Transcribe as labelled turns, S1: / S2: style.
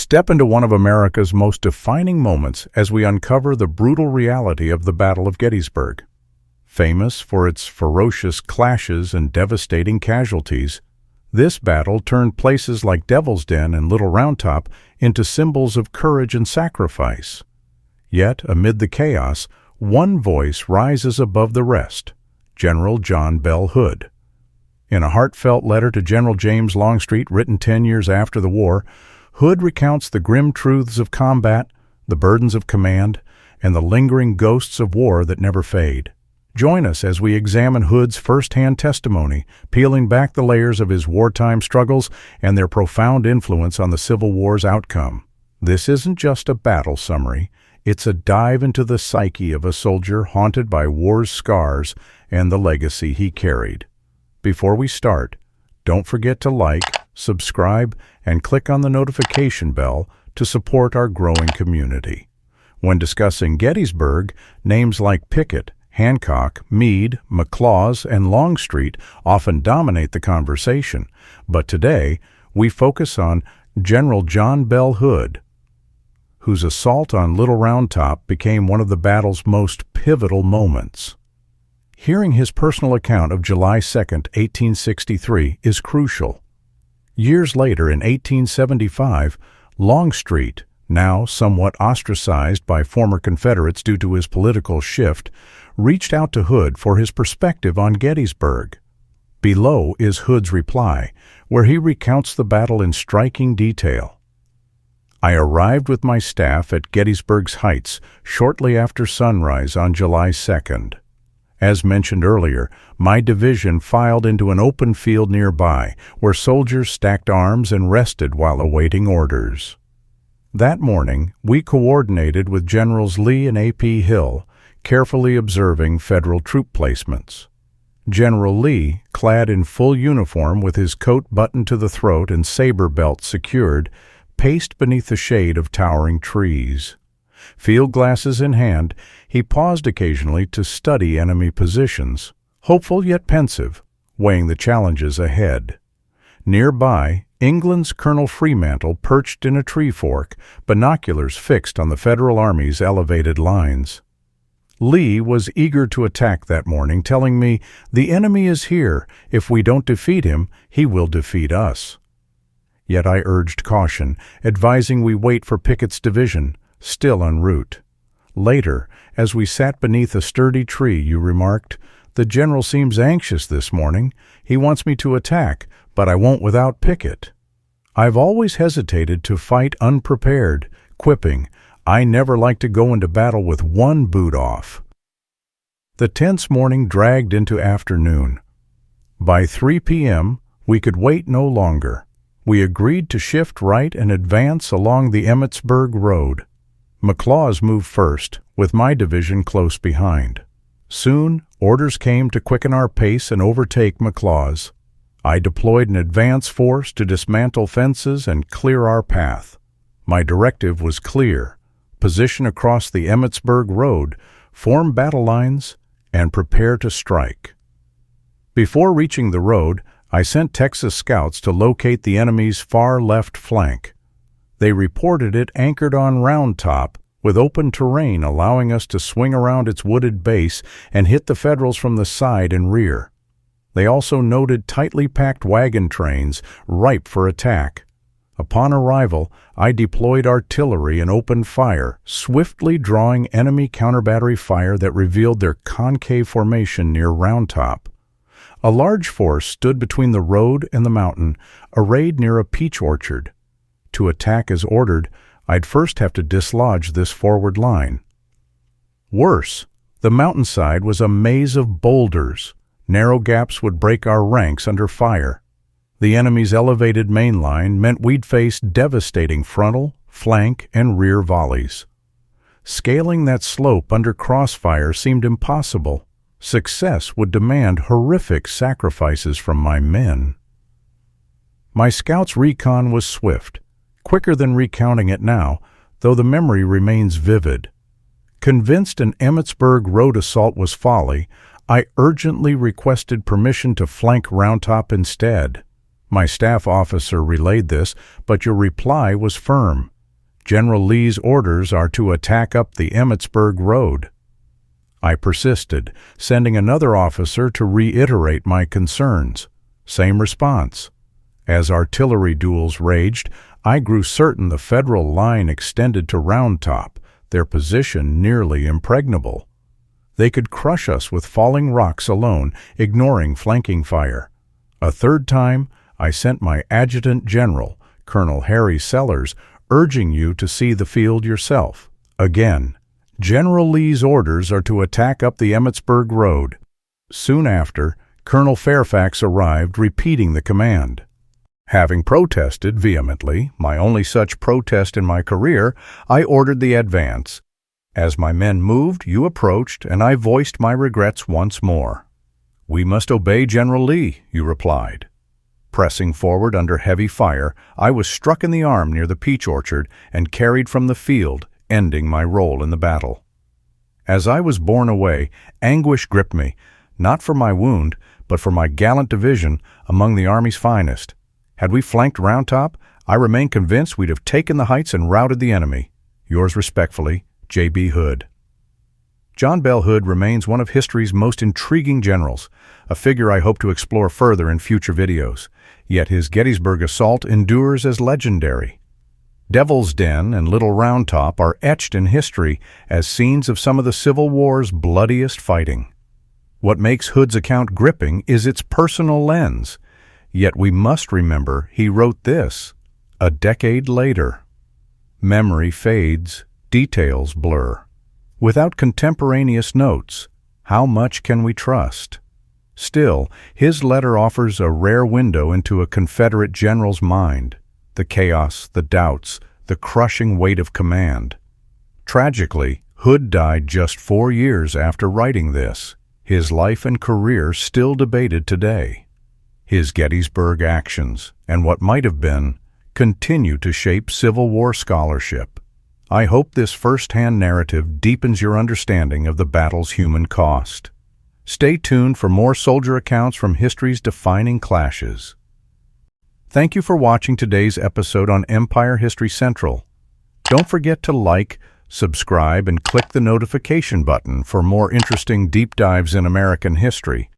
S1: Step into one of America's most defining moments as we uncover the brutal reality of the Battle of Gettysburg. Famous for its ferocious clashes and devastating casualties, this battle turned places like Devil's Den and Little Round Top into symbols of courage and sacrifice. Yet, amid the chaos, one voice rises above the rest: General John Bell Hood. In a heartfelt letter to General James Longstreet written 10 years after the war, Hood recounts the grim truths of combat, the burdens of command, and the lingering ghosts of war that never fade. Join us as we examine Hood's first-hand testimony, peeling back the layers of his wartime struggles and their profound influence on the Civil War's outcome. This isn't just a battle summary, it's a dive into the psyche of a soldier haunted by war's scars and the legacy he carried. Before we start, don't forget to like, subscribe, and click on the notification bell to support our growing community. When discussing Gettysburg, names like Pickett, Hancock, Meade, McLaws, and Longstreet often dominate the conversation, but today we focus on General John Bell Hood, whose assault on Little Round Top became one of the battle's most pivotal moments. Hearing his personal account of July 2, 1863, is crucial. Years later, in 1875, Longstreet, now somewhat ostracized by former Confederates due to his political shift, reached out to Hood for his perspective on Gettysburg. Below is Hood's reply, where he recounts the battle in striking detail. I arrived with my staff at Gettysburg's Heights shortly after sunrise on July 2nd. As mentioned earlier, my division filed into an open field nearby, where soldiers stacked arms and rested while awaiting orders. That morning, we coordinated with Generals Lee and A.P. Hill, carefully observing Federal troop placements. General Lee, clad in full uniform with his coat buttoned to the throat and saber belt secured, paced beneath the shade of towering trees. Field glasses in hand, he paused occasionally to study enemy positions, hopeful yet pensive, weighing the challenges ahead. Nearby, England's Colonel Fremantle perched in a tree fork, binoculars fixed on the Federal Army's elevated lines. Lee was eager to attack that morning, telling me, "The enemy is here. If we don't defeat him, he will defeat us." Yet I urged caution, advising we wait for Pickett's division, still en route. Later, as we sat beneath a sturdy tree, you remarked, "The general seems anxious this morning. He wants me to attack, but I won't without Pickett." I've always hesitated to fight unprepared, quipping, "I never like to go into battle with one boot off." The tense morning dragged into afternoon. By 3 p.m., we could wait no longer. We agreed to shift right and advance along the Emmitsburg Road. McLaws moved first, with my division close behind. Soon, orders came to quicken our pace and overtake McLaws. I deployed an advance force to dismantle fences and clear our path. My directive was clear: position across the Emmitsburg Road, form battle lines, and prepare to strike. Before reaching the road, I sent Texas scouts to locate the enemy's far left flank. They reported it anchored on Round Top, with open terrain allowing us to swing around its wooded base and hit the Federals from the side and rear. They also noted tightly packed wagon trains, ripe for attack. Upon arrival, I deployed artillery and opened fire, swiftly drawing enemy counter-battery fire that revealed their concave formation near Round Top. A large force stood between the road and the mountain, arrayed near a peach orchard. To attack as ordered, I'd first have to dislodge this forward line. Worse, the mountainside was a maze of boulders. Narrow gaps would break our ranks under fire. The enemy's elevated main line meant we'd face devastating frontal, flank, and rear volleys. Scaling that slope under crossfire seemed impossible. Success would demand horrific sacrifices from my men. My scouts' recon was swift, quicker than recounting it now, though the memory remains vivid. Convinced an Emmitsburg Road assault was folly, I urgently requested permission to flank Round Top instead. My staff officer relayed this, but your reply was firm. General Lee's orders are to attack up the Emmitsburg Road. I persisted, sending another officer to reiterate my concerns. Same response. As artillery duels raged, I grew certain the Federal line extended to Round Top, their position nearly impregnable. They could crush us with falling rocks alone, ignoring flanking fire. A third time, I sent my adjutant general, Colonel Harry Sellers, urging you to see the field yourself. Again, General Lee's orders are to attack up the Emmitsburg Road. Soon after, Colonel Fairfax arrived, repeating the command. Having protested vehemently, my only such protest in my career, I ordered the advance. As my men moved, you approached, and I voiced my regrets once more. "We must obey General Lee," you replied. Pressing forward under heavy fire, I was struck in the arm near the peach orchard and carried from the field, ending my role in the battle. As I was borne away, anguish gripped me, not for my wound, but for my gallant division among the Army's finest. Had we flanked Round Top, I remain convinced we'd have taken the heights and routed the enemy. Yours respectfully, J.B. Hood. John Bell Hood remains one of history's most intriguing generals, a figure I hope to explore further in future videos. Yet his Gettysburg assault endures as legendary. Devil's Den and Little Round Top are etched in history as scenes of some of the Civil War's bloodiest fighting. What makes Hood's account gripping is its personal lens. Yet we must remember he wrote this a decade later. Memory fades, details blur. Without contemporaneous notes, how much can we trust? Still, his letter offers a rare window into a Confederate general's mind, the chaos, the doubts, the crushing weight of command. Tragically, Hood died just 4 years after writing this, his life and career still debated today. His Gettysburg actions, and what might have been, continue to shape Civil War scholarship. I hope this first-hand narrative deepens your understanding of the battle's human cost. Stay tuned for more soldier accounts from history's defining clashes. Thank you for watching today's episode on Empire History Central. Don't forget to like, subscribe, and click the notification button for more interesting deep dives in American history.